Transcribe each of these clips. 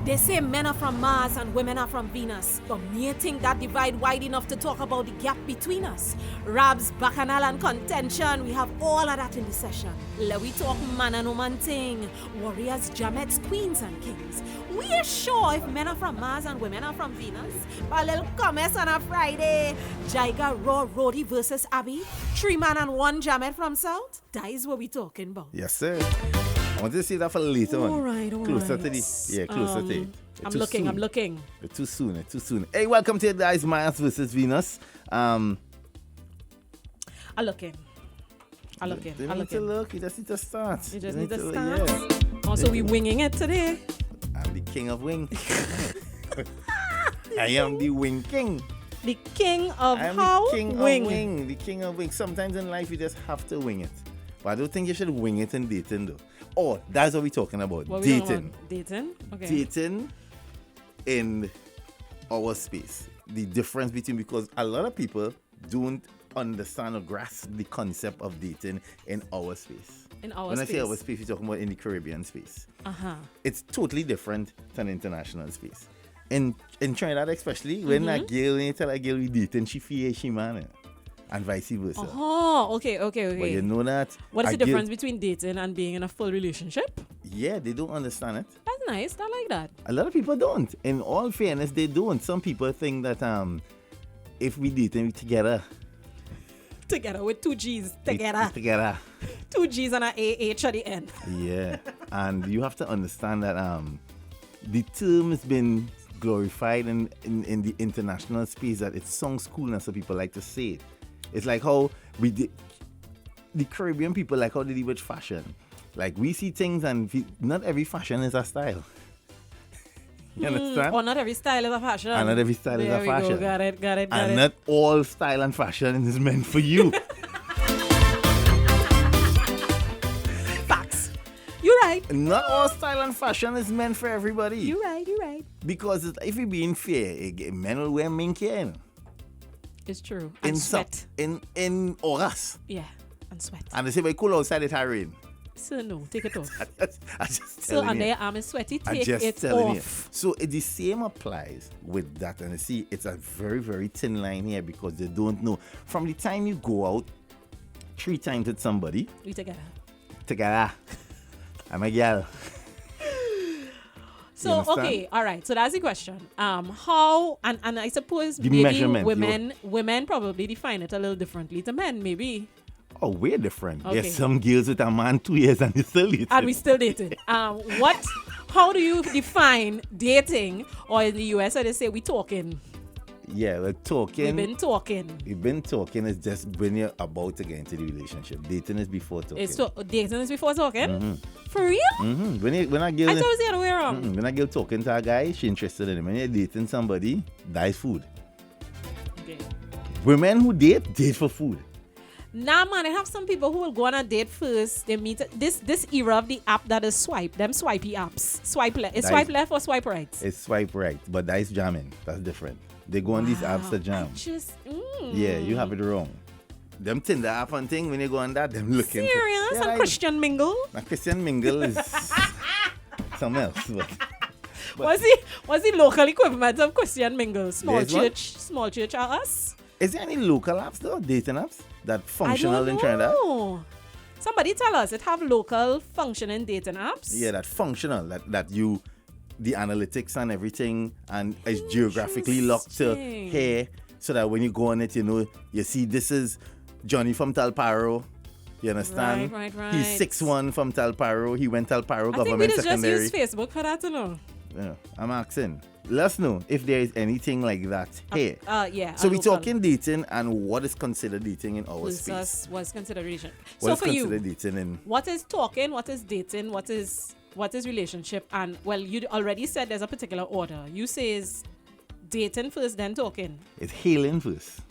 They say men are from Mars and women are from Venus, but me think that divide wide enough to talk about the gap between us. Rabs, bacchanal and contention, we have all of that in the session. Let we talk man and woman thing, warriors, jamets, queens and kings. We are sure if men are from Mars and women are from Venus. A little comments on a Friday. Jaiga, Raw, Rody versus Abby. 3 man and 1 jamet from South. That is what we talking about. Yes, sir. I want to see that for later on. All right. Closer to the, closer to it. I'm looking. It's too soon. Hey, welcome to guys, Mars versus Venus. I'm looking. You need to look. You just need to start. You just need to start. Yeah. Also, we winging it today. I'm the king of wing. I am the wing king. The king of The king of wing. Sometimes in life you just have to wing it. But I don't think you should wing it in dating though. Oh, that's what we're talking about. Dating. Dating? Okay. Dating in our space. The difference between, because a lot of people don't understand or grasp the concept of dating in our space. When I say our space, we're talking about in the Caribbean space. It's totally different than international space. In Trinidad especially, when you tell a girl we dating, she feels she man. And vice versa. Oh, okay. But you know that. What is the difference between dating and being in a full relationship? Yeah, they don't understand it. That's nice. I like that. A lot of people don't. In all fairness, they don't. Some people think that if we dating together with 2 G's. Together. 2 G's and an AH at the end. Yeah. And you have to understand that the term has been glorified in the international space, that it sounds cool and so people like to say it. It's like how the Caribbean people like how they deal with fashion. Like we see things and not every fashion is a style. You understand? Or not every style is a fashion. And not every style is a fashion. Go. Got it. And not all style and fashion is meant for you. Facts. You're right. Not all style and fashion is meant for everybody. You're right. Because if you're being fair, men will wear mink here. It's true. And sweat. In August. Yeah, and sweat. And they say, we cool outside, it rain. So no, take it off. I just so under your arm is sweaty, take it off. You. So the same applies with that. And you see, it's a very, very thin line here because they don't know. From the time you go out 3 times with somebody. We together. I'm a girl. So, okay, all right. So that's the question. How, and I suppose maybe women probably define it a little differently to men, maybe. Oh, we're different. Okay. There's some girls with a man 2 years and they still dating. And we still dating. How do you define dating? Or in the US, they say we talking. Yeah, we're talking. We've been talking is just when you're about to get into the relationship. Dating is before talking. Dating is before talking? Mm-hmm. For real? Mm-hmm. When a girl, I thought it was the other way around. When a girl talking to a guy, she's interested in him. When you're dating somebody, that is food. Okay. Women who date for food. Nah, man, I have some people who will go on a date first. They meet this era of the app that is swipe. Them swipey apps. Swipe left. It's swipe left or swipe right? It's swipe right, but that is jamming. That's different. They go on these apps to jam. Yeah, you have it wrong. Them Tinder app and thing, when you go on that, them looking. Serious? And Christian Mingle? A Christian Mingle is something else. But what's the local equivalent of Christian Mingle? Small church are us? Is there any local apps though? Dating apps that functional in Trinidad? Somebody tell us. It have local functioning dating apps? Yeah, that functional. That you... The analytics and everything, and is geographically locked to here, so that when you go on it, you see this is Johnny from Talparo. You understand? Right. He's 6'1" from Talparo. He went Talparo Government Secondary. I think we just use Facebook for that to know. Yeah, I'm asking. Let us know if there is anything like that here. Yeah. So we're talking dating and what is considered dating in our space. What's considered dating? So for you, dating in what is talking? What is dating? What is relationship? And well, you already said there's a particular order. You say is dating first, then talking. It's hailing first.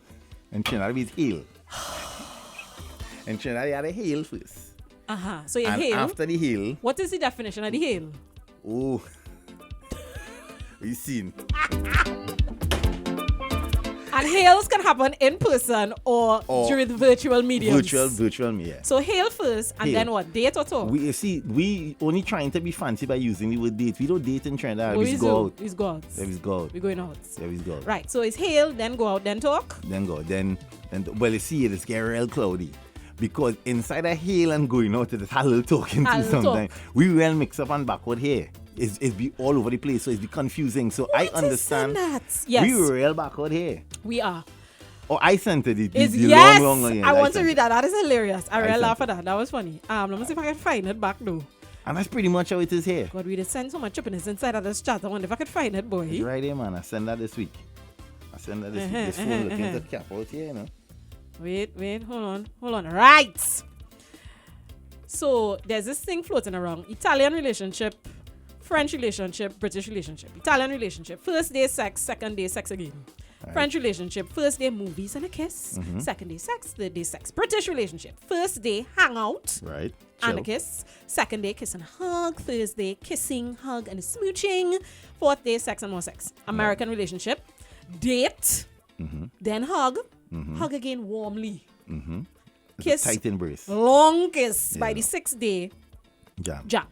And Trinidad is hail. And Trinidad, you had a hail first. So you hail. After the hail. What is the definition of the hail? Oh. We seen. And hails can happen in person or through the virtual mediums. Virtual media. So hail first, and then what? Date or talk? We only trying to be fancy by using the word date. We don't date in Trinidad. We go out. It's go out. Yeah, we go out. We're going out. Yeah, we go out. Right. So it's hail, then go out, then talk. Then go. Then well, you see, it's getting real cloudy. Because inside a hail and going out, it's a little talking to sometimes. We will mix up and backward here. It's be all over the place, so it's be confusing. So I understand. That? Yes. We real backward here. We are. Oh, I sent it. Yes. Long. I want to read that. That is hilarious. I really laugh at that. That was funny. Let me see if I can find it back though. And that's pretty much how it is here. God, we did send so much chippiness inside of this chat. I wonder if I could find it, boy. It's right here, man. I send that this week. This phone looking at the cap out here, you know. Wait, hold on. Right. So there's this thing floating around. Italian relationship, French relationship, British relationship. Italian relationship, first day sex, second day sex again. Right. French relationship, first day movies and a kiss, second day sex, third day sex. British relationship, first day hangout, right, and a kiss, second day kiss and hug, Thursday kissing, hug and smooching, fourth day sex and more sex. American relationship, date, then hug, hug again warmly, kiss, tight embrace, long kiss. By the sixth day, jam.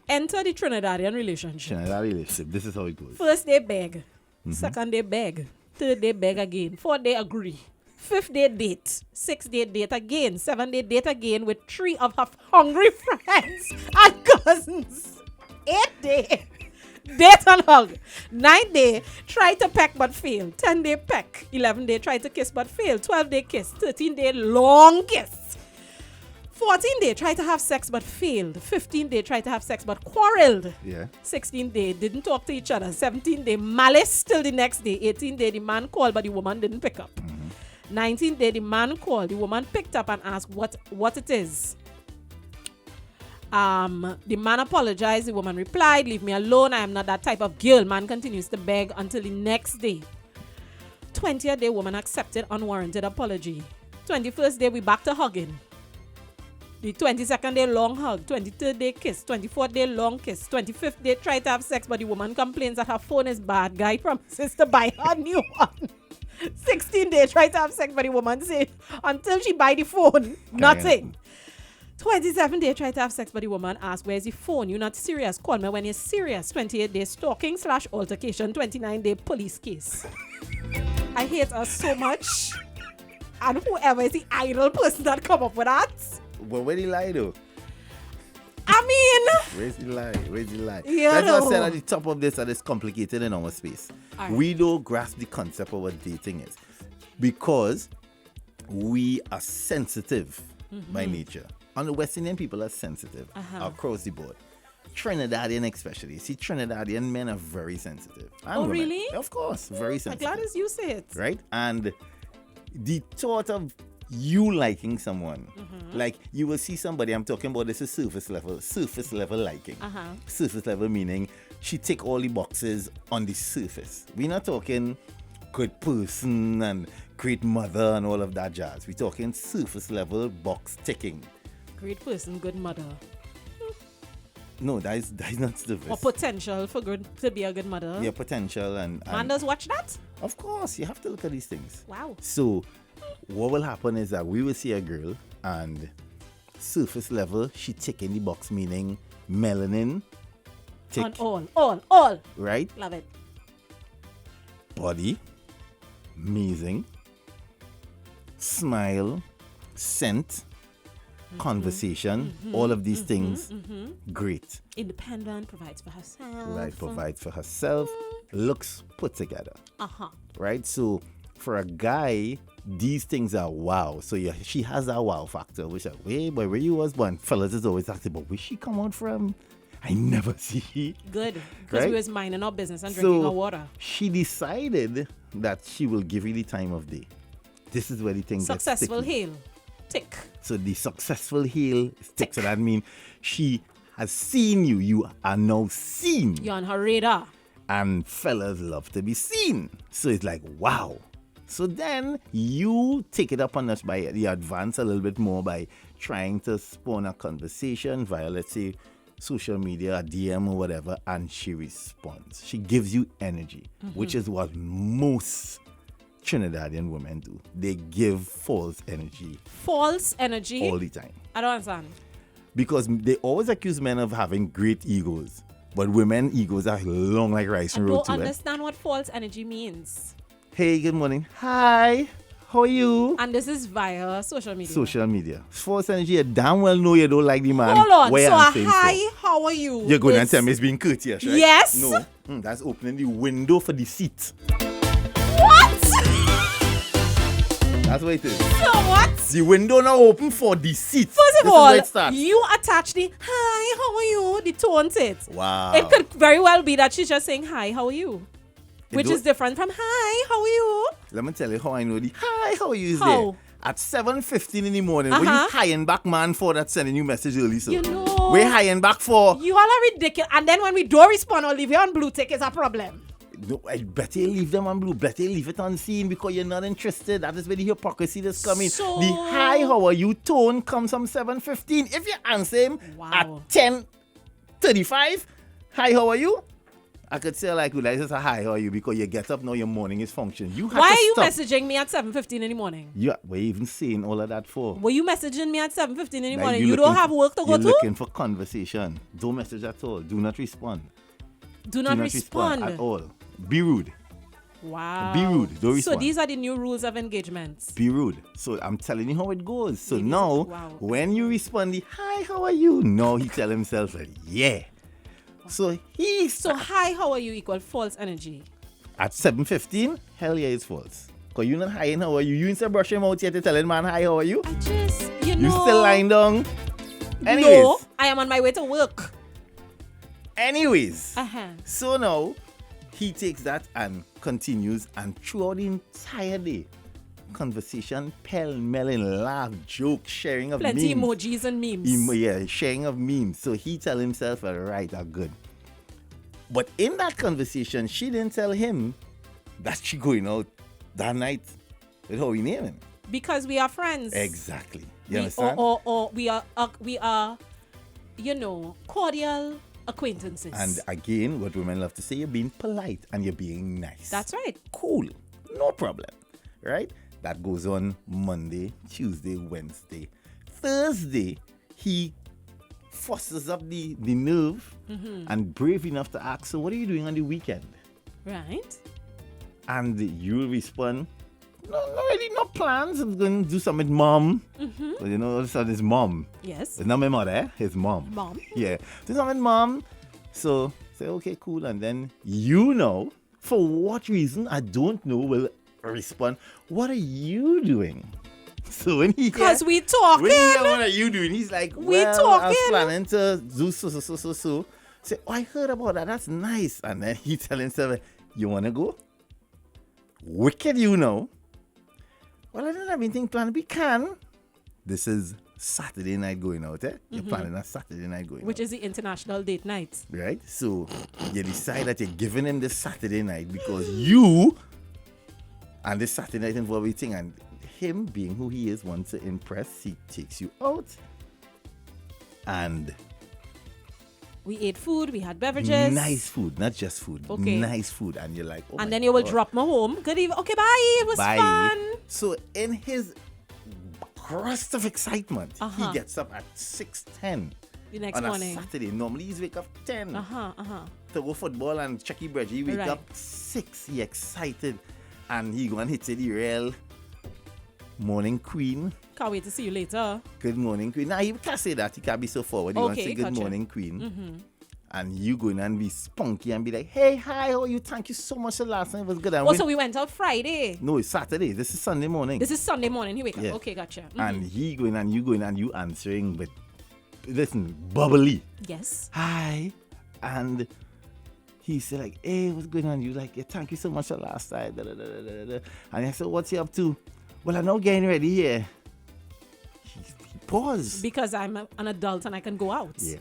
Enter the Trinidadian relationship. This is how it goes. First day beg, second day beg, third day beg again, fourth day agree, fifth day date, sixth day date again, seventh day date again with 3 of her hungry friends and cousins. 8th day date and hug. 9th day try to peck but fail. 10th day peck. 11th day try to kiss but fail. 12th day kiss. 13th day long kiss. 14th day try to have sex but failed. 15th day try to have sex but quarreled. 16th day didn't talk to each other. 17th day malice till the next day. 18th day the man called but the woman didn't pick up. 19th day the man called, the woman picked up and asked what it is. The man apologized, the woman replied, leave me alone, I am not that type of girl. Man continues to beg until the next day. 20th day, woman accepted unwarranted apology. 21st day, we back to hugging. The 22nd day, long hug. 23rd day, kiss. 24th day, long kiss. 25th day, try to have sex, but the woman complains that her phone is bad. Guy promises to buy her new one. 16th day, try to have sex, but the woman say until she buy the phone, nothing. 27th day, try to have sex, but the woman asks, where's the phone? You're not serious. Call me when you're serious. 28th day, stalking / altercation. 29th day, police case. I hate us so much. And whoever is the idle person that come up with that. But where the lie though? I mean, where's the lie? Yeah, That's what I said at the top of this, that it's complicated in our space. Right. We don't grasp the concept of what dating is because we are sensitive by nature. And the West Indian people are sensitive across the board. Trinidadian especially. See, Trinidadian men are very sensitive. And women. Really? Of course, very sensitive. I'm glad as you say it. Right? And the thought of you liking someone, like you will see somebody, I'm talking about this is surface level liking. Surface level meaning she tick all the boxes on the surface. We're not talking good person and great mother and all of that jazz. We're talking surface level box ticking. Great person, good mother. No, that is not surface. Or potential for to be a good mother. Yeah, potential and Man does watch that? Of course, you have to look at these things. Wow. So what will happen is that we will see a girl and surface level, she ticking the box, meaning melanin, tick. On all. Right? Love it. Body, amazing. Smile, scent, conversation, all of these things, great. Independent, provides for herself. Right, provides for herself, looks put together. Right? So for a guy, these things are wow. So yeah, she has that wow factor, which like, wait, but where you was born? Fellas is always asking, but where she come out from? I never see. Good. Because we was minding our business and drinking our water. She decided that she will give you the time of day. This is where the thing successful gets sticky. hail. Tick. So the successful hail is tick. So that means she has seen you. You are now seen. You're on her radar. And fellas love to be seen. So it's like, wow. So then you take it up on us by the advance a little bit more by trying to spawn a conversation via, let's say, social media, a DM or whatever, and she responds. She gives you energy, which is what most Trinidadian women do. They give false energy False energy. all the time. I don't understand. Because they always accuse men of having great egos. But women egos are long like rice I and don't road too. understand what false energy means. Hey, good morning. Hi, how are you? And this is via social media. Social media. False energy, you damn well know you don't like the man. Hold on. What you So, answering for? hi, how are you? You're going to It's- tell me it's being courteous, right? Yes. No. That's opening the window for the seat. What? That's what it is. So what? The window now open for the seat. First of This is all, where it starts. you attach the hi, how are you? The tone to it. Wow. It could very well be that she's just saying hi, how are you? Which don't- is different from hi, how are you? Let me tell you how I know the hi, how are you is How? there. At 7:15 in the morning, what Uh-huh. you hiding back man for that sending you message early, so? You know. We're hiding back for. You all are ridiculous. And then when we don't respond or leave you on blue tick, it's a problem. No, I better you leave them on blue. Better you leave it unseen because you're not interested. That is where the hypocrisy that's coming. So- The hi, how are you tone comes from 7:15. If you answer him Wow. at 10:35, hi, how are you? I could say like, well, just a hi, how are you? Because you get up now, your morning is function. You have Why to are you stop. messaging me at 7:15 in the morning? We're even saying all of that for. Were you messaging me at 7:15 in the Like, morning? you You don't looking have work to go you're to? looking for conversation. Don't message at all. Do not respond. Do not respond. at all. Be rude. Wow. Be rude. Don't So respond. these are the new rules of engagement. Be rude. So I'm telling you how it goes. So Ladies, now, wow. when you respond, hi, how are you? No, he tell himself, yeah. So he's So hi, how are you equal false energy. at 7:15. Hell yeah, it's false. Cause you not hi and how are you? You instead brush him out yet to telling man hi, how are you? I just, you know. You still lying down. Anyways, No, I am on my way to work. anyways. Uh-huh. So now he takes that and continues, and throughout the entire day, conversation, pell-melling, laugh, joke, sharing of Plenty memes. emojis and memes. Yeah, sharing of memes. So he tell himself, all right, good. But in that conversation, she didn't tell him that she going out that night with how we name him. Because we are friends. Exactly. You We, understand? or we are, you know, cordial acquaintances. And again, what women love to say, you're being polite and you're being nice. That's right. Cool. No problem. Right? That goes on Monday, Tuesday, Wednesday. Thursday, he fosters up the nerve and brave enough to ask, so what are you doing on the weekend? Right. And you respond, no, really, no plans. I'm going to do something with mom. Well, you know, all of a sudden it's mom. Yes. It's not my mother, eh? It's mom. Mom. Yeah. Do something with mom. So say, okay, cool. And then you know, for what reason, I don't know, will respond, what are you doing? So when he Because hear- we talking. when he hear, what are you doing? He's like, We I was talking. planning to do so. Say, oh, I heard about that. That's nice. And then he tell himself, you want to go? Wicked, you know. Well, I don't have anything planned. We can. This is Saturday night going out, eh? You're planning a Saturday night going Which out. is the international date night. Right? So you decide that you're giving him this Saturday night because you and this Saturday night involve everything, and him being who he is wants to impress, he takes you out. And We ate food, we had beverages. nice food, not just food. Okay. Nice food. And you're like, oh And my then you will God. drop me home. Good evening. Okay, bye. It was Bye. fun. So in his burst of excitement, Uh-huh. he gets up at 6:10 The next on morning. a Saturday. Normally he's wake up 10 Uh-huh. to go football and checky bread. He wake Right. up 6. He excited, and he go and hit the real morning queen. Can't wait to see you later. Good morning queen. Now he can't say that. He can't be so forward. He want to Okay, say good gotcha. morning queen. And you go in and be spunky and be like, hey, hi, how are you? Thank you so much. The last night was good. And Oh, so we went out Friday. no, it's Saturday. This is Sunday morning. This is Sunday morning. He wake up. Yeah. Okay, gotcha. And he going and you going and you answering with, listen, bubbly. Yes. Hi. And he said like, hey, what's going on? You like, yeah, thank you so much for last night. Da, da, da, da, da, da. And I said, what's you up to? Well, I'm now getting ready here. He paused. Because I'm an adult and I can go out. Yeah.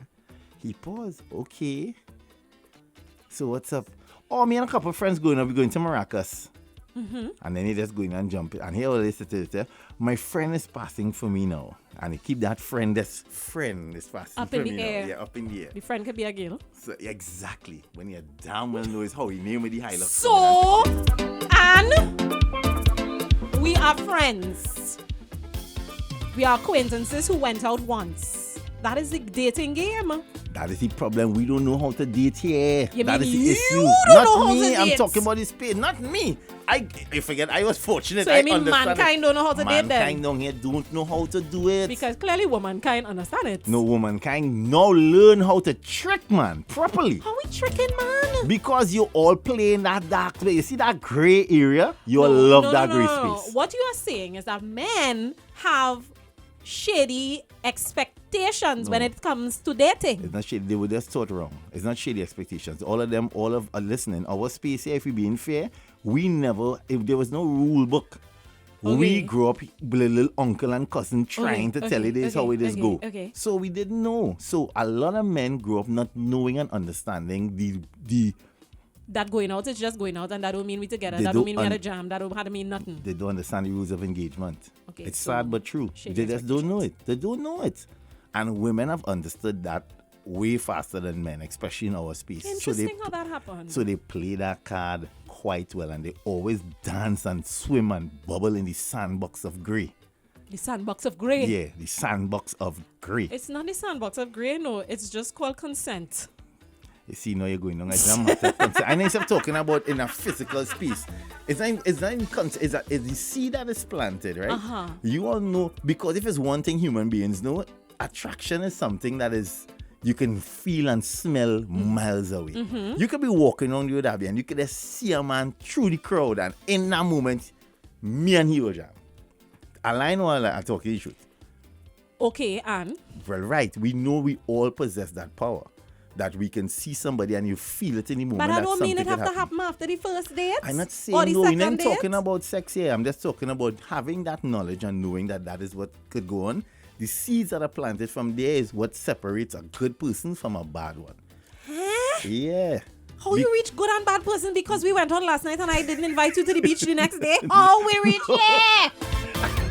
He paused. Okay. So what's up? Oh, me and a couple of friends going up. We're going to Maracas. And then he just going and jumping. And here all this is, my friend is passing for me now. And he keep that friend is passing Up for in me the now. air. Yeah, up in the air. The friend could be a girl. So exactly. When you're damn well knows how he name with the high love. So, and We are friends. We are acquaintances who went out once. That is the dating game. That is the problem. We don't know how to date here. You That mean is the you issue. don't know Not how me. to I'm date? talking about this space. Not me. I forget. I was fortunate. So I you mean understand mankind don't know how to date then? Mankind down here don't know how to do it. Because clearly womankind understand it. No, womankind now learn how to trick man properly. How we tricking man? Because you all play in that dark space. You see that gray area? You all love that gray space. What you are saying is that men have shady expectations when it comes to dating. It's not shady. They were just taught wrong. It's not shady expectations. All of listening. Our space here, if we being fair, we never, if there was no rule book, we grew up with a little uncle and cousin trying to tell you this how it is go. Okay. So we didn't know. So a lot of men grew up not knowing and understanding the that going out is just going out, and that don't mean we together. They That don't don't mean we had a jam. That don't have to mean nothing. They don't understand the rules of engagement. Okay, it's so sad but true. shady They just don't know it. They don't know it. And women have understood that way faster than men, especially in our space. Interesting how that happened. So they play that card quite well, and they always dance and swim and bubble in the sandbox of grey. The sandbox of grey. Yeah, the sandbox of grey. It's not the sandbox of grey, no. It's just called consent. You see, now you're going on. It's not matter of consent. And instead of talking about in a physical space, it's not in consent. It's the seed that is planted, right? Uh-huh. You all know, because if it's one thing human beings know, attraction is something that is, you can feel and smell miles away. Mm-hmm. You could be walking on the Odabi and you could just see a man through the crowd, and in that moment, me and he will jam. I know I'm talking the truth. Okay, and? Well, right. We know we all possess that power. That we can see somebody and you feel it in the moment. But I that don't mean it something have could to happen after the first date. I'm not or saying the no. We're not second date. talking about sex here. I'm just talking about having that knowledge and knowing that that is what could go on. The seeds that are planted from there is what separates a good person from a bad one. Huh? Yeah. How you reach good and bad person because we went on last night and I didn't invite you to the beach the next day? How we reach there?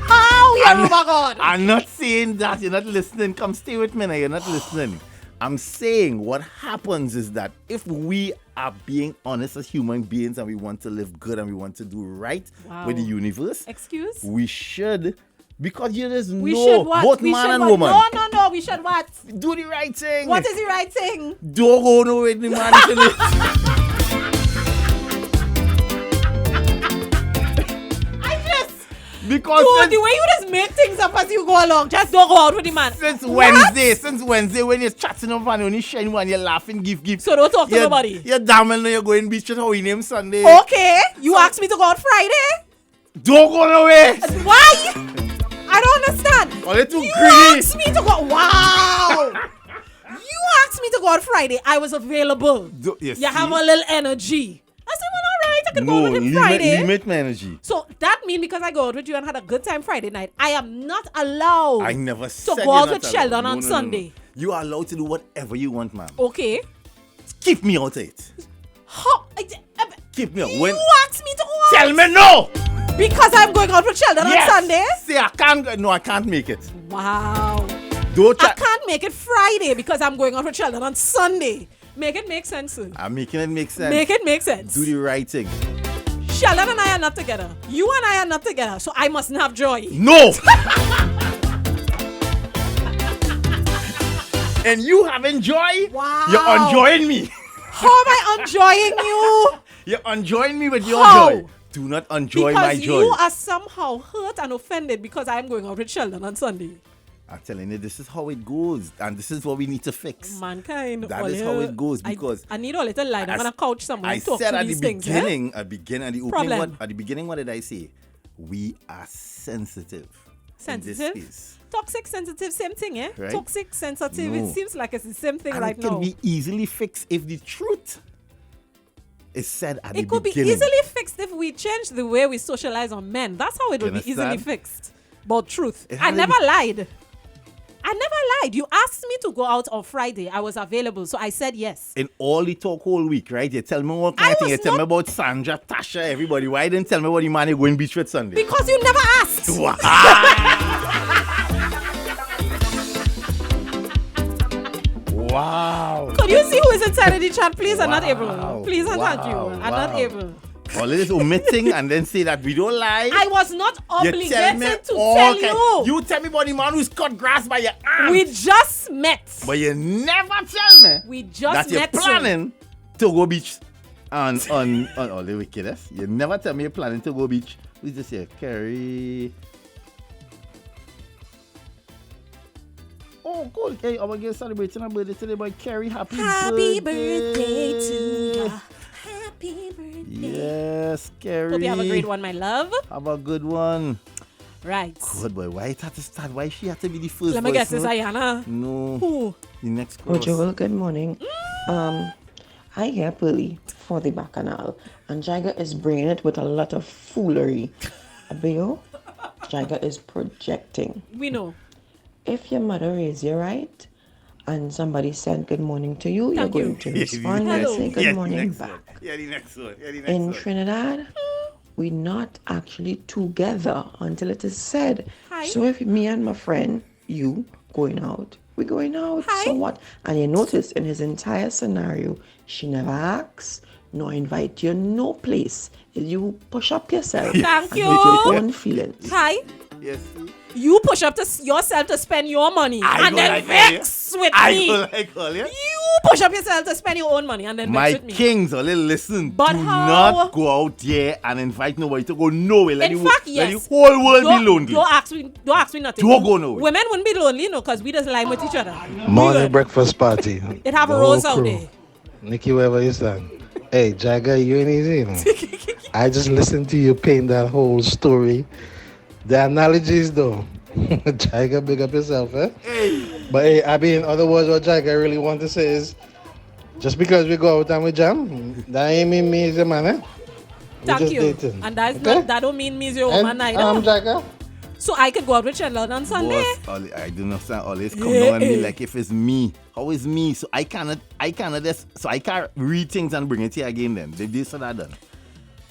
How you overgone? I'm not saying that. You're not listening. Come stay with me now. You're not listening. I'm saying what happens is that if we are being honest as human beings and we want to live good and we want to do right with the universe, Excuse? we should, because you just We know should what? both We man should and what? woman. No. We should what? Do the right thing. What is the right thing? Don't go no with the man. Because Dude, the way you just make things up as you go along, just don't go out with the man. since Wednesday when you're chatting up and only shine one, you're laughing, give. So don't talk to nobody. You're damn well you're going beach with how he named Sunday. Okay, you asked me to go out Friday. Don't go nowhere. Why? I don't understand. Oh, you're too You greedy. asked me to go. Wow. You asked me to go out Friday. I was available. You have see? a little energy. I said, well, all right, I can go out with him Friday. limit my energy. So that means because I go out with you and had a good time Friday night, I am not allowed I never said to go you're out not with allowed. Sheldon No, on no, no, Sunday. no. You are allowed to do whatever you want, ma'am. Okay. Keep me out of it. How? Keep me out. You asked me to go out. Tell me no. Because I'm going out with Sheldon on Sunday? See, I can't go. No, I can't make it. Wow. Don't I can't make it Friday because I'm going out with Sheldon on Sunday. Make it make sense, sir. I'm making it make sense. Make it make sense. Do the right thing. Sheldon and I are not together. You and I are not together, so I mustn't have joy. No. And you having joy? Wow. You're enjoying me. How am I enjoying you? You're enjoying me with your How? joy. Do not enjoy Because my joy. you are somehow hurt and offended because I'm going out with Sheldon on Sunday. I'm telling you, this is how it goes, and this is what we need to fix. Mankind. That is how it goes, because I need a little line. I'm on a couch somewhere I and talk said to at these the things. beginning, at the Problem. opening, at the beginning, what did I say? We are sensitive. Sensitive? In this space. Toxic, sensitive, same thing, eh? Right? Toxic, sensitive. No. It seems like it's the same thing And right it can now. be easily fixed if the truth is said at the It could be beginning. easily fixed if we change the way we socialize on men. That's how it will You be easily understand? fixed. But truth. It I has to never be- lied. I never lied. You asked me to go out on Friday. I was available, so I said yes. In all the talk whole week, right? You tell me what kind I of thing. You was tell me not- about Sandra, Tasha, everybody. Why didn't tell me what the man you going beach with Sunday? Because you never asked. Wow. Could you see who is inside of the chat? Please, I'm not able. Wow. Please, and thank you. Wow. I'm not Wow. able. All it is omitting and then say that we don't lie. I was not You obligated me to all tell kind- you. You tell me about the man who's cut grass by your arm. We just met. But you never tell me We just that you're met, sir. planning to go beach on all the wickedness. You never tell me you're planning to go beach. We just say, Carrie. Oh, cool. Okay, I'm going to celebrate my birthday today by Carrie. Happy birthday to ya. Happy birthday. Yes, Carrie. Hope you have a great one, my love. Have a good one. Right. Good boy. Why it had to start? Why she had to be the first Let me voice guess, it's note? Ayana. No. Who? The next Oh, cross. Joel, good morning. I hear Pearly for the bacchanal, and Jaiga is bringing it with a lot of foolery. Abiyo, Jaiga is projecting. We know. If your mother raised you right, and somebody said good morning to you, Thank you're you. going to respond and Hello. say good morning back. Yeah, the next one. Yeah, the next In one. Trinidad, we're not actually together until it is said. Hi. So if me and my friend, you, going out, we're going out. Hi. So what? And you notice in his entire scenario, she never asks, nor invite you no place. You push up yourself. Thank and you. with your own feelings. Hi. Yes. You push up to yourself to spend your money I and go then like all you. vex with I me. go like all you. You push up yourself to spend your own money and then My vex with me. kings, listen. But do how- not go out there and invite nobody to go nowhere. Let In the, fact, let yes. the whole world be lonely. Don't ask me nothing. Don't go nowhere. Women wouldn't be lonely, no, because we just lie with each other. Morning good. breakfast party. It have The a rose whole out crew. there. Nikki, wherever you stand. Hey, Jaiga, you ain't easy, you know. I just listened to you paint that whole story. The analogies, though. Jaiga, big up yourself, eh? But hey, I mean, in other words, what Jaiga really want to say is, just because we go out and we jam, that ain't mean me is a man, eh? We Thank just you. dating. And that's Okay? not, that don't mean me's your woman And, either. Jaiga, So I could go out with Chandler on Sunday. Boss, I do not understand. Always come down on me like if it's me. How is me? So I cannot just, so I can't read things and bring it here again then. They this or that done.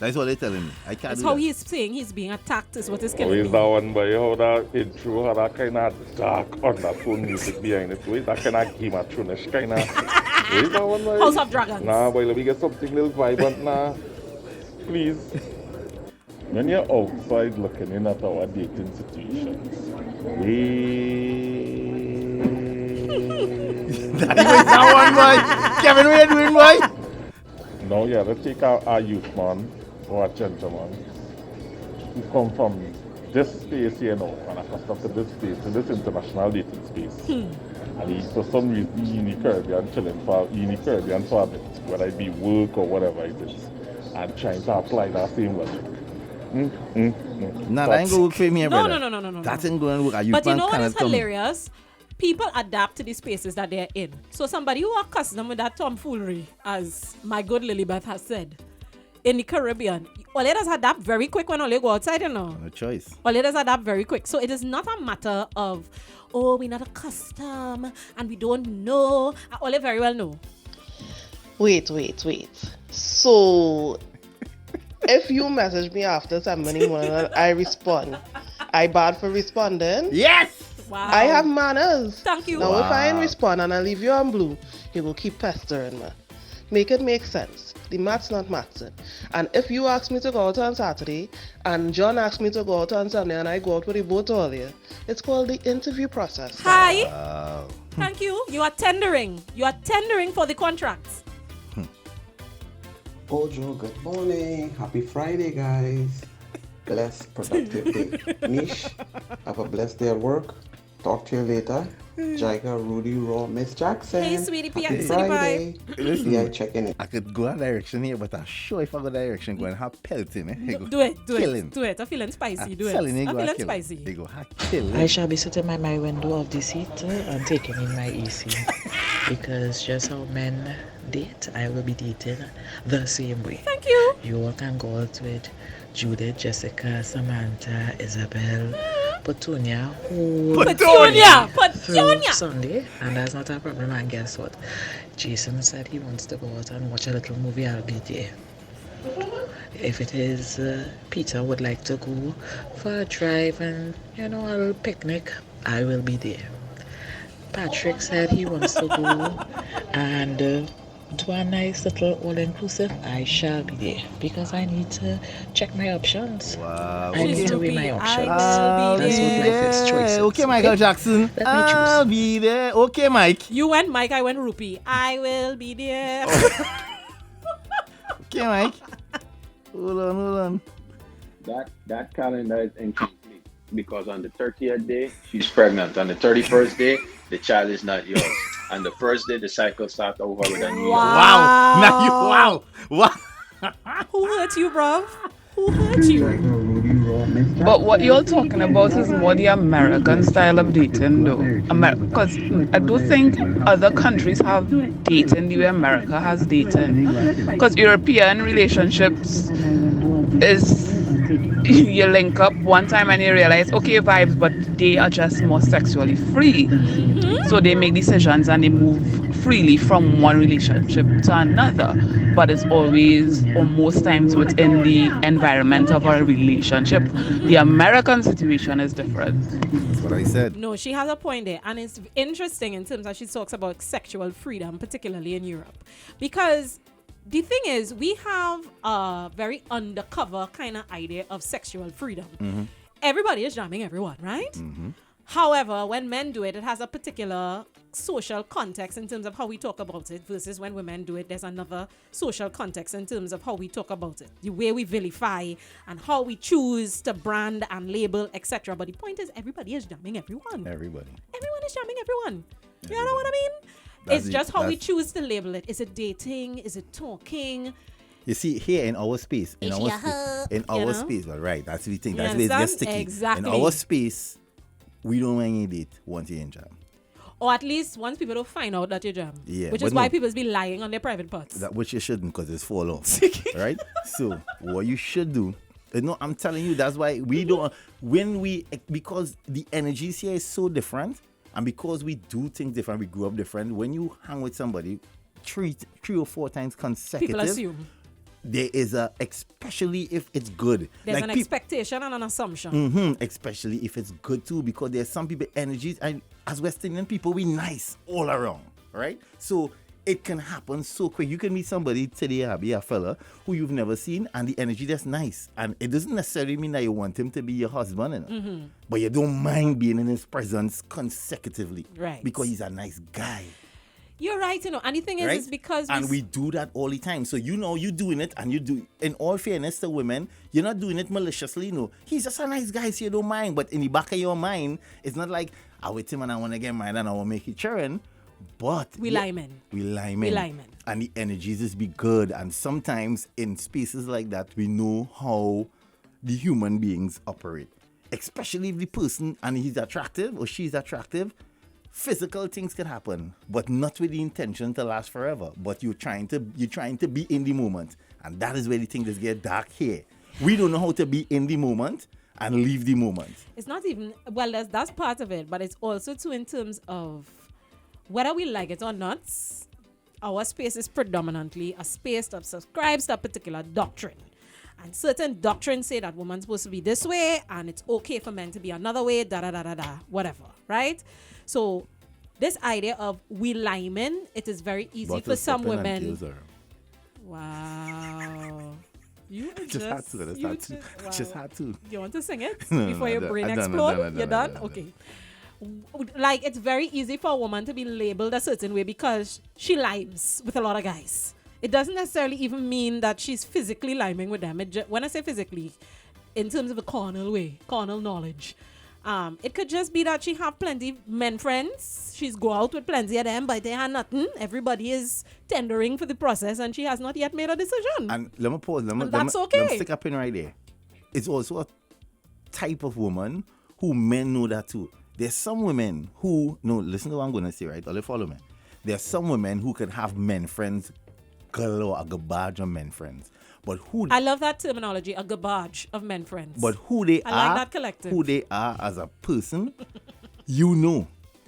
That's what they're telling me. I can't That's do how that. he's saying he's being attacked is what is Oh, killing is me. that one by how that intro had that kind of dark undertone music behind it? Is that kind of Game of Thrones kind of? Is that one by? House of Dragons. Nah, boy, let me get something little vibrant now. Please. When you're outside looking in at our dating situations, That one, boy. Kevin, what are you doing, boy? now you have to take a youth man or a gentleman who come from this space here now and accustomed to this space, to this international dating space. And he, for some reason, he in the Caribbean chilling for a bit, whether it be work or whatever it is, and trying to apply that same logic. Nah, that ain't going to work for me, No, brother. no. That ain't going to work. But you know what is hilarious? People adapt to the spaces that they're in. So somebody who are accustomed with that tomfoolery, as my good Lilybeth has said, in the Caribbean, all it does adapt very quick when all they go outside, you know. No choice. All it does adapt very quick. So it is not a matter of, oh, we're not accustomed and we don't know. All they very well know. Wait. So, if you message me after 7 in the morning and I respond, I bad for responding? Yes! Wow. I have manners. Thank you. Now, if I ain't Wow. respond and I leave you on blue, you will keep pestering me. Make it make sense. The math's not mathsing. And if you ask me to go out on Saturday and John asked me to go out on Sunday and I go out with the both earlier, it's called the interview process. Hi. Wow. Thank you. You are tendering. You are tendering for the contracts. Ojo, good morning. Happy Friday, guys. Blessed, productive day. Nish, have a blessed day at work. Talk to you later. Jaiga, Rudy, Raw, Miss Jackson. Hey, sweetie pie, Happy sweetie pie. Friday. Listen. Yeah, checking it. I could go a direction here, but I'm sure if I go direction, go and have pelting. Eh? Do it. Killing. Do it. I'm feeling spicy. I'm Do it. telling you, I'm go a feeling kill. spicy. They go ha killing. I shall be sitting by my window of the seat and taking in my AC because just how men date, I will be dating the same way. Thank you. You all can go out with Judith, Jessica, Samantha, Isabel, Petunia, who Petunia. through Petunia. Sunday, and that's not a problem. And guess what? Jason said he wants to go out and watch a little movie. I'll be there. If it is Peter would like to go for a drive and a little picnic, I will be there. Patrick said he wants to go and to a nice little all-inclusive, I shall be there because I need to check my options. Wow. I need Okay. to weigh my options. I will be That's what life is, there. choices. Okay, Michael Jackson. Let me choose. I'll be there. Okay, Mike. You went Mike, I went Rupee. I will be there. Okay, Mike. Hold on. That calendar is incomplete because on the 30th day she's pregnant. On the 31st day the child is not yours. On the first day the cycle starts over with a new Wow. Now Wow. Who hurt you, bruv? Who hurt you? But what you're talking about is more the American style of dating, though. Because I don't think other countries have dating the way America has dating. Because European relationships is you link up one time and you realize, okay, vibes, but they are just more sexually free. So they make decisions and they move freely from one relationship to another. But it's always, or most times, within the environment of a relationship. The American situation is different. That's what I said. No, she has a point there. And it's interesting in terms that she talks about sexual freedom, particularly in Europe. Because the thing is, we have a very undercover kind of idea of sexual freedom. Everybody is jamming everyone, right? However, when men do it, it has a particular social context in terms of how we talk about it versus when women do it, there's another social context in terms of how we talk about it, the way we vilify and how we choose to brand and label, etc. But the point is, everybody is jamming everyone. Everybody. Everyone is jamming everyone. You know what I mean? It's just how we choose to label it. Is it dating? Is it talking? You see, here in our space, Is she a hook, space, but right, that's the thing. You That's where it gets understand? sticky. Exactly. In our space, we don't want any date once you're in jam. Or at least once people don't find out that you're jam. Yeah, Which but is why no. people be lying on their private parts. That which you shouldn't, because it's fall off. Right? So what you should do, no, I'm telling you, that's why we don't, because the energies here is so different, and because we do things different, we grew up different. When you hang with somebody three or four times consecutive, People assume. There is especially if it's good. There's like an expectation and an assumption. Especially if it's good too, because there's some people energies, and as West Indian people, we nice all around, right? So it can happen so quick. You can meet somebody today, be a fella who you've never seen, and the energy that's nice, and it doesn't necessarily mean that you want him to be your husband, you know? But you don't mind being in his presence consecutively, Right? Because he's a nice guy. You're right, and the thing is, Right? is because and we do that all the time. So you're doing it, and you do. In all fairness to women, you're not doing it maliciously. No, he's just a nice guy, so you don't mind. But in the back of your mind, it's not like I with him and I want to get married and I want to make it churn. But we lie men. We lie men. And the energies just be good. And sometimes in spaces like that, we know how the human beings operate. Especially if the person and he's attractive or she's attractive. Physical things can happen, but not with the intention to last forever. But you're trying to be in the moment, and that is where the things get dark here. We don't know how to be in the moment and leave the moment. It's not even that's part of it, but it's also too in terms of whether we like it or not. Our space is predominantly a space that subscribes to a particular doctrine. And certain doctrines say that woman's supposed to be this way and it's okay for men to be another way, whatever, right? So this idea of we lie men, it is very easy for some women. Wow. You just had to. Just had to. You want to sing it before your brain explodes? You're done? Okay. Like, it's very easy for a woman to be labeled a certain way because she limes with a lot of guys. It doesn't necessarily even mean that she's physically liming with them. When I say physically, in terms of a carnal way, carnal knowledge. It could just be that she have plenty men friends. She's go out with plenty of them, but they have nothing. Everybody is tendering for the process, and she has not yet made a decision. And let me pause. That's okay. Let me stick up in right there. It's also a type of woman who men know that too. There's some women who, no, listen to what I'm going to say, right? Or follow me. There's some women who can have men friends, galore, a garbage of men friends. But who I love that terminology, a garbage of men friends. But who they I are, like that collective. who they are as a person, you know.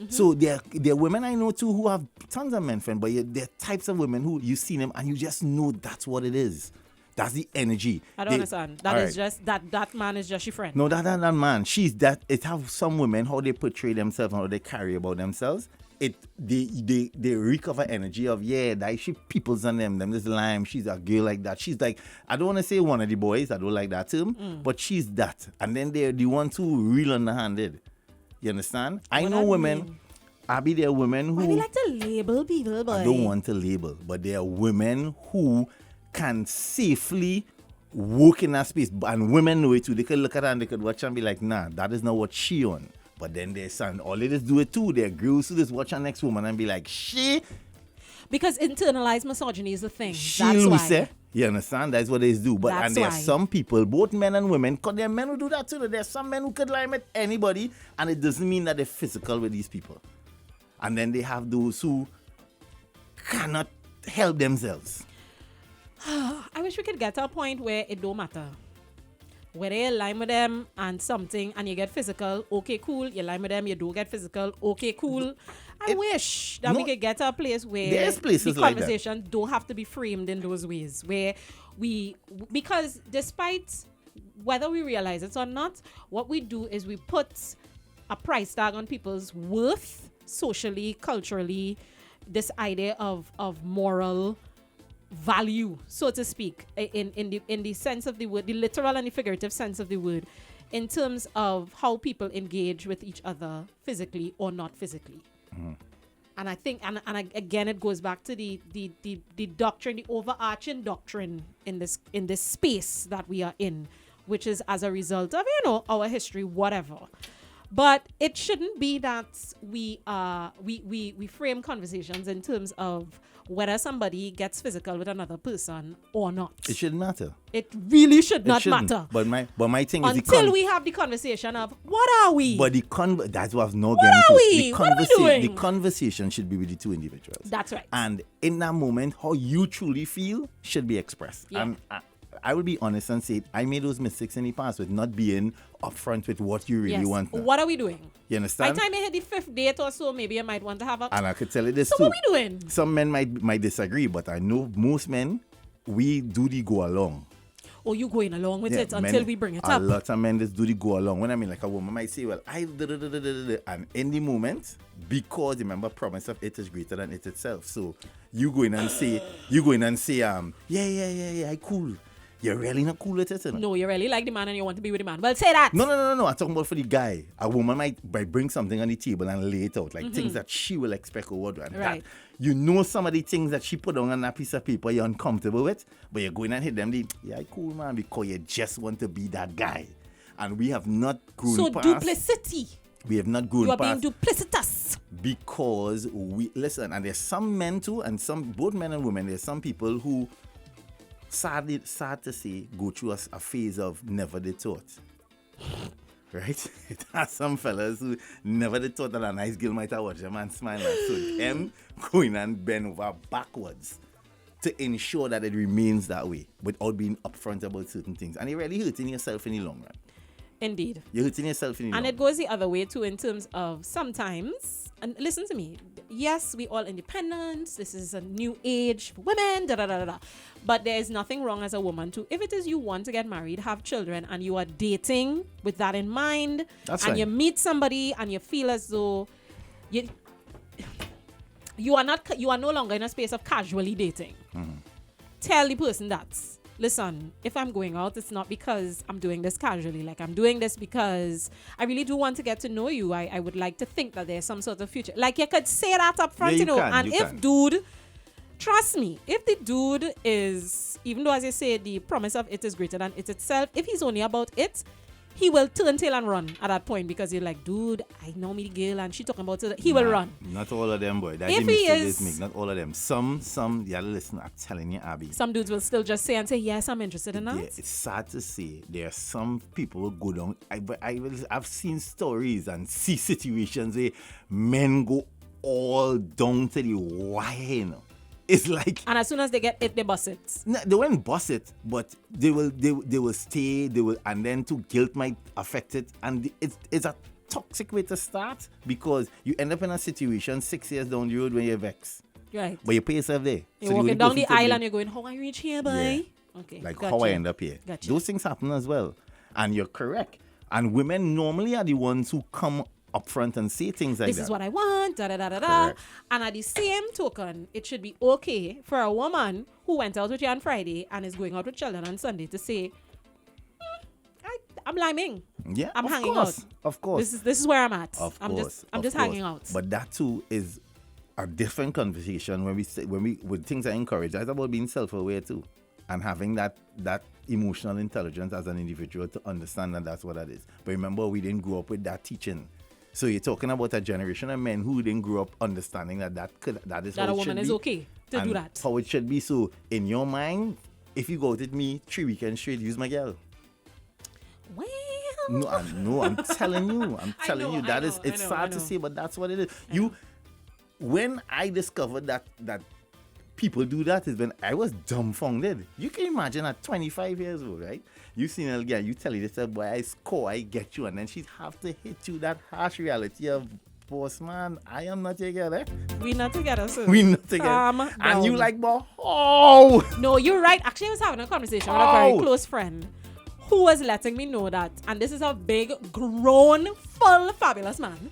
So there are women I know too who have tons of men friends, but there are types of women who you see them and you just know that's what it is. That's the energy. I don't understand. That is just that man is just your friend. No, that man. She's that. It have some women how they portray themselves and how they carry about themselves. they recover energy of that she peoples on them this lime, she's a girl like that, she's like, I don't want to say one of the boys, I don't like that term, but she's that, and then they're the ones who real underhanded. You understand? I know women. Abby, there are women who... Why we like to label people, boy? I don't want to label, but there are women who can safely work in that space. And women know it too. They could look at her and they could watch and be like, nah, that is not what she on. But then there's son, all ladies do it too. There are girls who just watch her next woman and be like, she... Because internalized misogyny is the thing. She That's why. say, you understand? That's what they do. But That's and there are why. some people, both men and women, because there are men who do that too. There's some men who could lie with anybody, and it doesn't mean that they're physical with these people. And then they have those who cannot help themselves. I wish we could get to a point where it don't matter. Whether you lie with them and something and you get physical, okay, cool. You lie with them, you don't get physical, okay, cool. I wish that we could get to a place where there's places the like that. conversation don't have to be framed in those ways. Where because despite whether we realize it or not, what we do is we put a price tag on people's worth socially, culturally, this idea of moral value, so to speak, in the sense of the word, the literal and the figurative sense of the word, in terms of how people engage with each other physically or not physically. And I think, and again, it goes back to the doctrine, the overarching doctrine in this space that we are in, which is as a result of our history, whatever. But it shouldn't be that we frame conversations in terms of whether somebody gets physical with another person or not. It shouldn't matter. It really should It not shouldn't. matter. But my thing is until we have the conversation of what are we? But that's what I was not What getting are to. we? What are we doing? The conversation should be with the two individuals. That's right. And in that moment, how you truly feel should be expressed. Yeah. And I will be honest and say I made those mistakes in the past with not being upfront with what you really want. Now. What are we doing? You By understand? the time you hit the 5th date or so, maybe you might want to have a... And I could tell you this So too. what we doing? Some men might disagree, but I know most men, we do the go along. Or you going along with Yeah, it men- until we bring it a up. lot of men just do the go along. When I mean like a woman might say, well, and in the moment, because remember, promise of it is greater than it itself. So you go in and say, yeah, I cool. You're really not cool with it, you know? No, you really like the man and you want to be with the man. Well, say that. No. I'm talking about for the guy. A woman might bring something on the table and lay it out, like things that she will expect or what. And Right. that, you know some of the things that she put on that piece of paper you're uncomfortable with, but you're going and hit them, yeah, cool, man, because you just want to be that guy. And we have not grown So past... duplicity. We have not grown You are past... being duplicitous. Because listen, and there's some men too, and both men and women, there's some people who... sad to say, go through a phase of never did thought. Right? It has some fellas who never did thought that a nice girl might have watched a man smile. So them going and bend over backwards to ensure that it remains that way without being upfront about certain things. And you're really hurting yourself in the long run. Indeed. You're hurting yourself in the long And run. it goes the other way too in terms of sometimes, and listen to me, yes, we all independent, this is a new age for women, but there is nothing wrong as a woman to, if it is you want to get married, have children, and you are dating with that in mind, That's and fine. you meet somebody and you feel as though you are no longer in a space of casually dating. Tell the person that, listen, if I'm going out, it's not because I'm doing this casually. Like, I'm doing this because I really do want to get to know you. I would like to think that there's some sort of future. Like, you could say that up front, Yeah, you know. can, And you if can. dude, trust me, if the dude is, even though as you say, the promise of it is greater than it itself, if he's only about it, he will turn tail and run at that point because you're like, dude, I know me the girl and she talking about it. He will run. Not all of them, boy. That's If the he mistake is- they make. Not all of them. Some, yeah, listen, I'm telling you, Abby. Some dudes will still just say, yes, I'm interested in that. Yeah, it's sad to say there are some people who go down. I've seen stories and see situations where men go all down to the wire, you know. It's like, And as soon as they get it, they bust it. no, they won't bust it, but they will stay. They will, and then too, guilt might affect it, and it's a toxic way to start because you end up in a situation 6 years down the road when you're vexed, Right. but you put yourself there. You're So the walking only down person the to aisle blame- and you're going, how I reach here, boy? Yeah. Okay. Like gotcha. how I end up here. Gotcha. Those things happen as well. And you're correct. And women normally are the ones who come upfront and say things like This that. is what I want, da da da da da. Correct. And at the same token, it should be okay for a woman who went out with you on Friday and is going out with children on Sunday to say, I'm liming. Yeah, I'm of hanging course, out. Of course. This is where I'm at. Of I'm course, I'm of just course. hanging out. But that too is a different conversation when things are encouraged. That's about being self-aware too, and having that emotional intelligence as an individual to understand that that's what that is. But remember, we didn't grow up with that teaching. So you're talking about a generation of men who didn't grow up understanding that is That how a it woman should is be, okay to and do that. how it should be. So in your mind, if you go out with me 3 weekends straight, use my girl. Well, I'm telling you. I'm telling you. That is, it's sad to say, but that's what it is. When I discovered that people do that is when I was dumbfounded. You can imagine at 25 years old, right? You see a girl, you tell her, this boy, I score, I get you, and then she'd have to hit you that harsh reality of, boss man, I am not your girl, eh? We not together, sir. We not together. Calm And you down. like, boy, oh! No, you're right. Actually, I was having a conversation with a very close friend who was letting me know that, and this is a big, grown, full, fabulous man,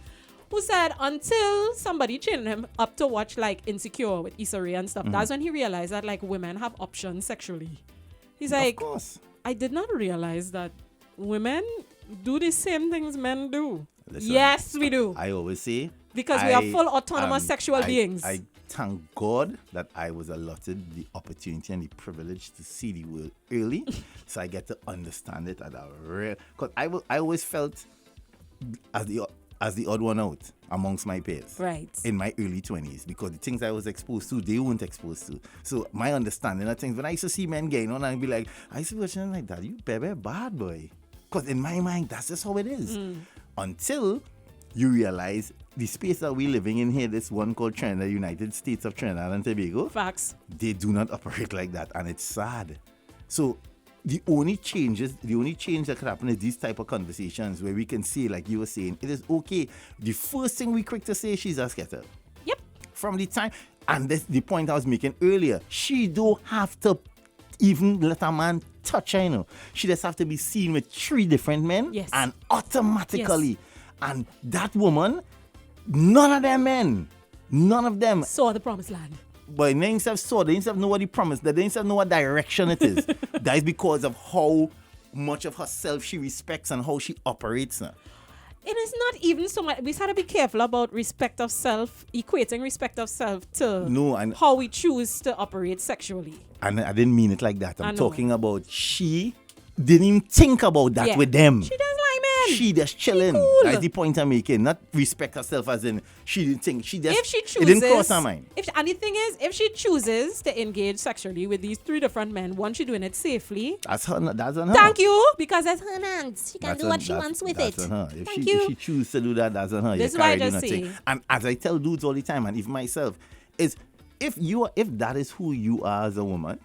who said until somebody chained him up to watch like Insecure with Issa Rae and stuff, that's when he realized that like women have options sexually. He's like, of course. I did not realize that women do the same things men do. Listen, yes, we do. I always say, Because we are full autonomous sexual beings. I thank God that I was allotted the opportunity and the privilege to see the world early, so I get to understand it at a real. Because I always felt as the odd one out amongst my peers, Right. in my early 20s, because the things I was exposed to, they weren't exposed to. So my understanding of things, when I used to see men getting on, I'd be like, I used to watch them like that. You baby bad boy, because in my mind, that's just how it is. Until you realize the space that we're living in here, this one called Trinidad, United States of Trinidad and Tobago, Facts. they do not operate like that, and it's sad. So the only change that could happen is these type of conversations where we can say, like you were saying, it is okay. The first thing we quick to say, she's a scatter. Yep. From the time, and that's the point I was making earlier, she don't have to even let a man touch her, you know. She just have to be seen with 3 different men, Yes. and automatically, and that woman, none of them men, none of them, Saw the promised land. but they ain't saw, they ain't know what he promised, they ain't know what direction it is. That is because of how much of herself she respects and how she operates now. It is not even so much. We just have to be careful about respect of self, equating respect of self to how we choose to operate sexually. And I didn't mean it like that. I I'm know. talking about she didn't even think about that with them. She does like men. She just chilling. Cool. That's the point I'm making. Not respect herself as in she didn't think. She just, If she chooses, it didn't cross her mind. And the thing is, if she chooses to engage sexually with these 3 different men, one, she doing it safely. That's on her. Thank you, because that's her hands. She can That's do on- what she that's- wants with that's it. on her. If Thank she, you. If she chooses to do that, that's on her. This You is why I carry just nothing. say. And as I tell dudes all the time, and even myself, is if that is who you are as a woman,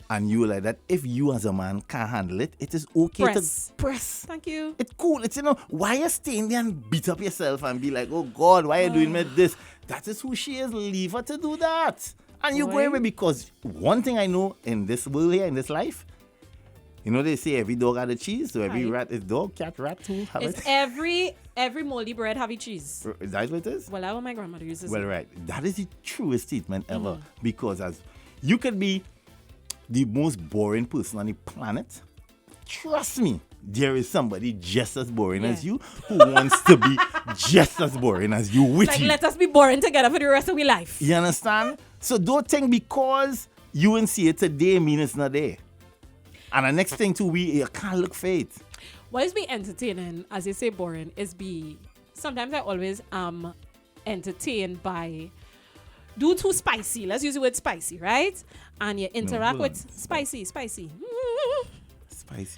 and you like that, if you as a man can't handle it, it is okay Press. to press. Thank you. It's cool. It's, why you staying there and beat up yourself and be like, oh God, why are you doing me this? That is who she is. Leave her to do that. And you go away, because one thing I know in this world here, in this life, they say every dog had a cheese, so every rat is dog, cat, rat too. Have It's it. every moldy bread have a cheese. Is that what it is? Well, that's what my grandmother used to say. Well, right. That is the truest statement ever. Because as you could be the most boring person on the planet, trust me, there is somebody just as boring as you who wants to be just as boring as you with Like, you. let us be boring together for the rest of our life. You understand? So don't think because you and see it today mean it's not there. And the next thing too, you can't look for it. What is be entertaining, as you say boring, is sometimes I always am entertained by dudes who spicy. Let's use the word spicy, right? And you interact hold with spicy. Spicy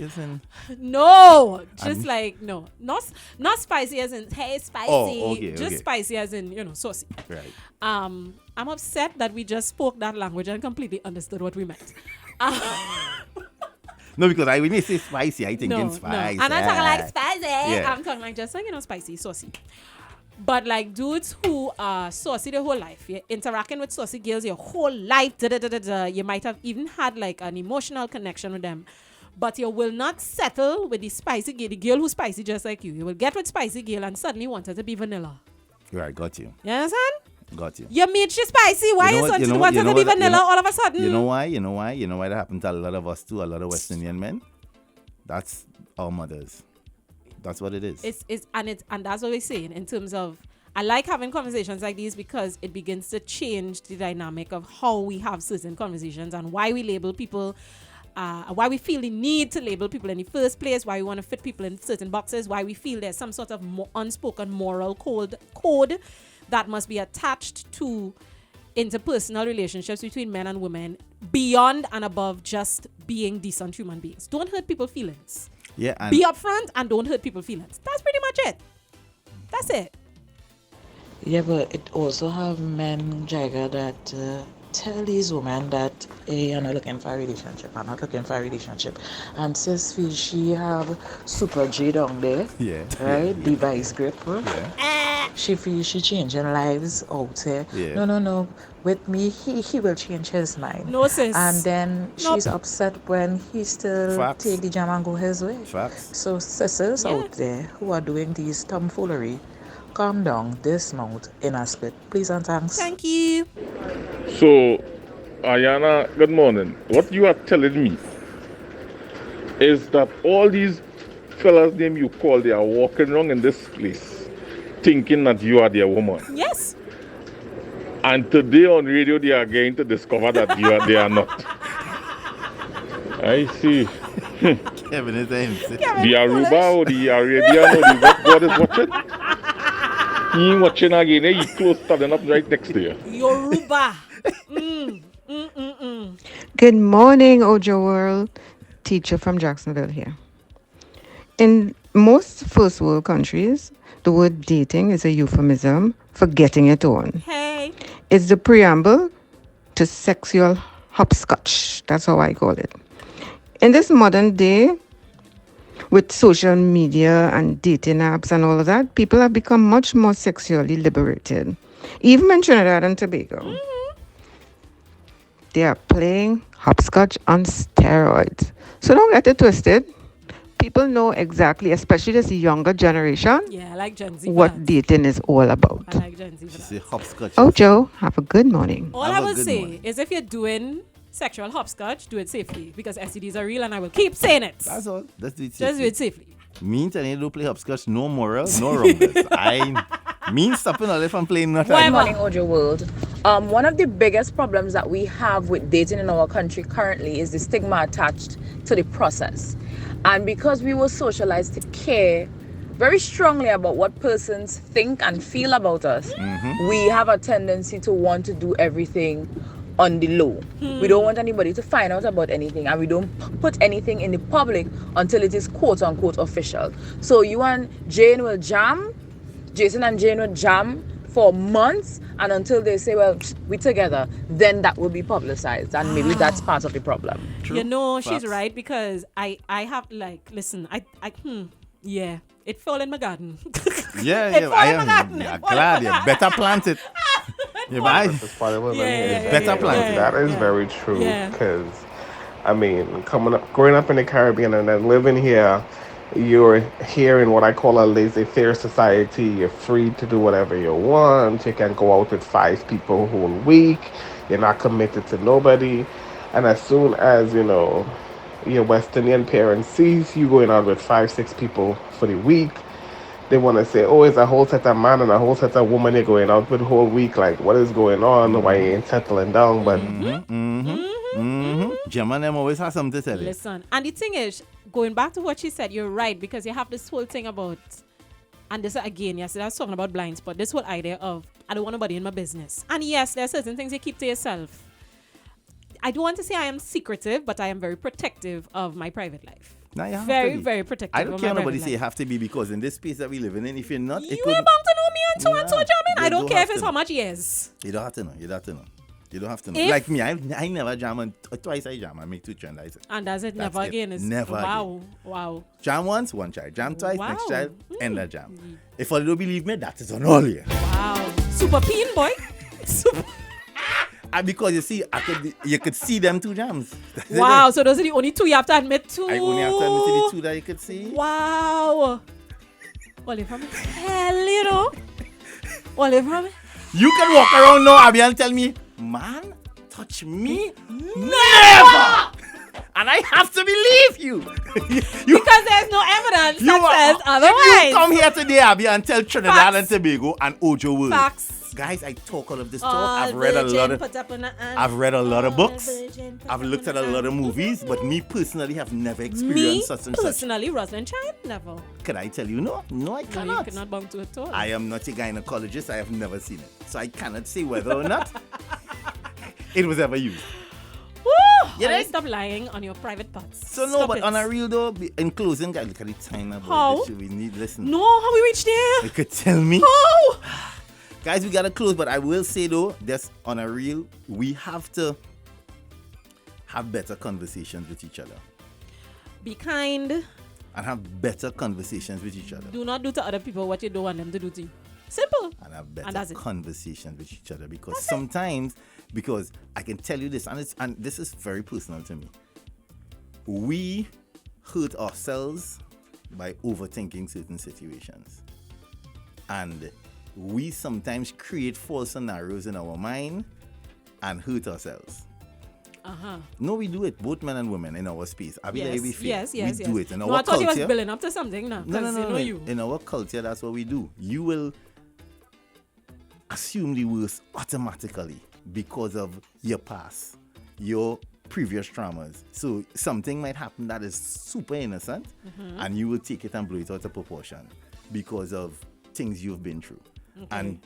as in... No, just like, no. Not spicy as in, hey, spicy. Oh, okay, just okay. spicy as in, saucy. Right. I'm upset that we just spoke that language and completely understood what we meant. No, because when you say spicy, I think in spicy. No. I'm not talking like spicy. Yeah. I'm talking like just like, spicy, saucy. But like dudes who are saucy their whole life, you're interacting with saucy girls your whole life, you might have even had like an emotional connection with them. But you will not settle with the spicy girl, the girl who's spicy just like you. You will get with spicy girl and suddenly want her to be vanilla. Right, got you. You understand? Got you. You made she spicy. Why you suddenly want her to be vanilla all of a sudden? You know why? You know why that happened to a lot of us too, a lot of West Indian men? That's our mothers. That's what it is. And that's what we're saying in terms of, I like having conversations like these because it begins to change the dynamic of how we have certain conversations and why we label people, why we feel the need to label people in the first place, why we want to fit people in certain boxes, why we feel there's some sort of unspoken moral code that must be attached to interpersonal relationships between men and women beyond and above just being decent human beings. Don't hurt people's feelings. Yeah, and be upfront and don't hurt people's feelings. That's pretty much it. That's it. Yeah, but it also have men, Jaiga, that tell these women that, hey, I'm not looking for a relationship. I'm not looking for a relationship. And sis feel she have Super J down there. Yeah. Right? Yeah. Device grip. Yeah. She feels she changing lives out there. Yeah. No. With me, he will change his mind. No, sis. And then she's upset when he still take the jam and go his way. Facts. So sisters out there who are doing these tomfoolery, calm down, dismount in a split. Please and thanks. Thank you. So, Ayana, good morning. What you are telling me is that all these fellas name you call, they are walking around in this place thinking that you are their woman. Yes. And today on radio, they are going to discover that they are not. I see. Kevin is in. The Aruba or the Arabian or the what God is watching? He ain't watching again. He close standing up right next to you. Yoruba. Good morning, Ojo World. Teacher from Jacksonville here. In most first world countries, the word dating is a euphemism for getting it on. Hey. It's the preamble to sexual hopscotch. That's how I call it. In this modern day, with social media and dating apps and all of that, people have become much more sexually liberated. Even in Trinidad and Tobago, they are playing hopscotch on steroids. So don't get it twisted. People know exactly, especially this younger generation, Yeah, I like Gen Z. what dating is all about. I like Gen Z. She hopscotch. Oh, Joe, have a good morning. All I will say is if you're doing sexual hopscotch, do it safely because STDs are real and I will keep saying it. That's all. Let's do it safely. Just do it safely. Mean telling you to play hopscotch, no moral, no wrongness. I mean stopping all from playing nothing. Good morning, Ojo World. One of the biggest problems that we have with dating in our country currently is the stigma attached to the process. And because we were socialized to care very strongly about what persons think and feel about us, we have a tendency to want to do everything on the low. We don't want anybody to find out about anything, and we don't put anything in the public until it is quote unquote official. So you and Jane will jam, Jason and Jane will jam for months, and until they say, well, we together, then that will be publicized, and maybe that's part of the problem. True. You know, she's right because I have listen, yeah, it fell in my garden. Yeah, I am. Yeah, glad you better plant it. Yeah, better plant it. That is very true because, I mean, growing up in the Caribbean and then living here, you're here in what I call a laissez-faire society. You're free to do whatever you want. You can go out with 5 people a whole week. You're not committed to nobody. And as soon as, your West Indian parents sees you going out with 5-6 people for the week, they want to say, oh, it's a whole set of man and a whole set of woman you're going out with the whole week. Like, what is going on? Why you ain't settling down? But Gemma and them always have something to tell you. Listen, and the thing is, going back to what she said, you're right, because you have this whole thing about, and this again, yes, I was talking about blind spot, this whole idea of, I don't want nobody in my business. And yes, there are certain things you keep to yourself. I don't want to say I am secretive, but I am very protective of my private life. Now you have Very, to be. very protective. I don't of care my nobody private say you life. have to be, because in this space that we live in, if you're not, You ain't bound to know me and so and so, jamming. I don't care if it's how much years. You don't have to know. You don't have to know. You don't have to know. If- Like me, I never jam, and twice I jam. I make 2 trend. And that's it. Never again. It's Never wow, again. wow. Jam once, one child. Jam twice, next Wow. child, end that jam. If you don't believe me, that is on all here. Wow. Super peen, boy. Super. because you see, you could see them two jams. Wow, so those are the only two you have to admit to. I only have to admit to the two that you could see. Wow. Oliver, hell, you know. Oliver, you can walk around now, Abby, and tell me, man, touch me? Never! And I have to believe you. Because there's no evidence that says otherwise. If you come here today, Abby, and tell Trinidad and Tobago and Ojo world. Facts. Guys, I talk all of this talk. I've read a lot of books. I've looked at a lot of movies, but me personally have never experienced such and such. Personally, Rosalind Child, never. Can I tell you no? No, I cannot. No, you cannot bound to it at all. I am not a gynecologist. I have never seen it. So I cannot say whether or not it was ever used. Woo! Yeah, stop lying on your private parts. So no, but on a real though, in closing, guys, look at the time about how? This. We need listen. No, how we reach there? You could tell me. How? Guys, we gotta close, but I will say though, just on a real, we have to have better conversations with each other. Be kind. And have better conversations with each other. Do not do to other people what you don't want them to do to you. Simple. And have better conversations with each other. Because sometimes, because I can tell you this, and this is very personal to me. We hurt ourselves by overthinking certain situations. And we sometimes create false scenarios in our mind and hurt ourselves. No, we do it, both men and women in our space. Yes. We do it in our culture. I thought you was building up to something now. No. In our culture, that's what we do. You will assume the worst automatically because of your past, your previous traumas. So something might happen that is super innocent, and you will take it and blow it out of proportion because of things you've been through. Okay. And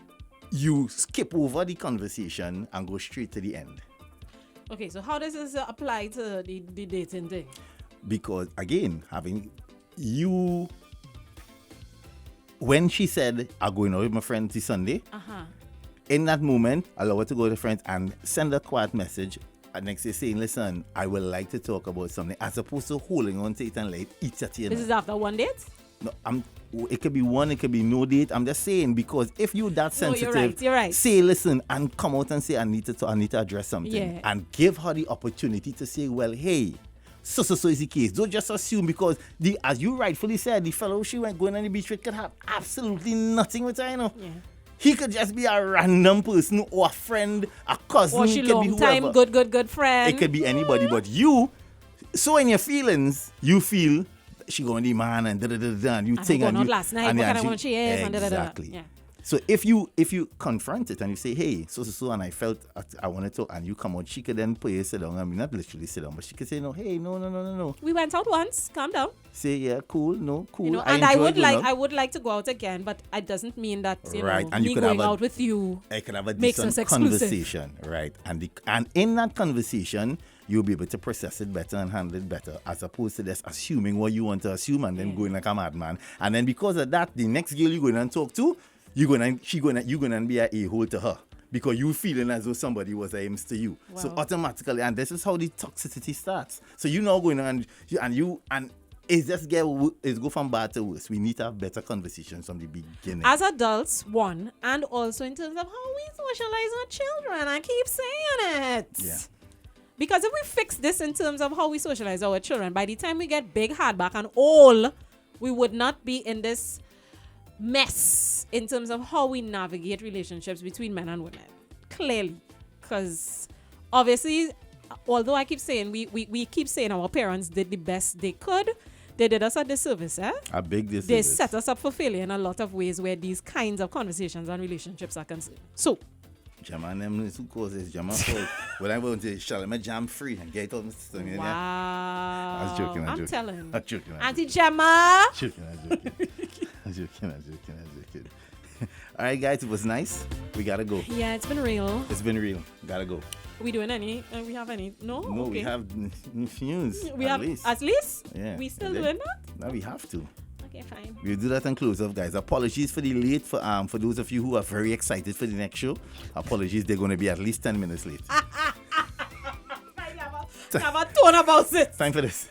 you skip over the conversation and go straight to the end. Okay, so how does this apply to the dating thing? Because again, when she said, I'm going out with my friends this Sunday, in that moment, allow her to go to friends and send a quiet message and next day saying, listen, I would like to talk about something, as opposed to holding on to it and like eat at you. This is after one date? No, it could be one, it could be no date. I'm just saying, because if you're that sensitive, you're right. Say, listen, and come out and say, I need to address something. And give her the opportunity to say, well, hey, so is the case. Don't just assume, because as you rightfully said, the fellow she went going on the beach with could have absolutely nothing with her, you know. Yeah. He could just be a random person or a friend, a cousin. Or she long time, good friend. It could be anybody, but you, so in your feelings, you feel she going to the man and da-da-da-da, and you think, and you, last night, what kind of one she is, and da-da-da. Exactly. Yeah. So if you confront it and you say, hey, so, and I felt I wanted to, and you come out, she could then put you sit down. I mean, not literally sit down, but she could say, no, hey, no. We went out once. Calm down. Say, yeah, cool, no, cool. You know, and I would like to go out again, but it doesn't mean that right. And me you could going have out with you I could have a makes us decent conversation, right? And in that conversation, you'll be able to process it better and handle it better, as opposed to just assuming what you want to assume and then going like a madman. And then because of that, the next girl you're going to talk to, you're going to be an a-hole to her, because you feeling as though somebody was aims to you. Wow. So automatically, and this is how the toxicity starts. So you now going on and it's just it's go from bad to worse. We need to have better conversations from the beginning. As adults, one, and also in terms of how we socialize our children. I keep saying it. Yeah. Because if we fix this in terms of how we socialize our children, by the time we get big, hardback, and all, we would not be in this mess in terms of how we navigate relationships between men and women. Clearly. Because obviously, although I keep saying, we keep saying our parents did the best they could, they did us a disservice, A big disservice. They set us up for failure in a lot of ways where these kinds of conversations and relationships are concerned. So, Jam them two causes, jam fault. When I want to shall I jam free and get on the system. Wow. I was joking. I'm telling. I'm joking. Auntie Gemma. I'm joking. All right, guys, it was nice. We gotta go. Yeah, it's been real. Gotta go. We doing any? We have any? No. No, okay. we have news. We have at least. Yeah. We still doing that? No, we have to. Okay, fine. We'll do that and close off, guys. Apologies for the late. For those of you who are very excited for the next show, apologies. They're going to be at least 10 minutes late. Never thought about it. Time for this.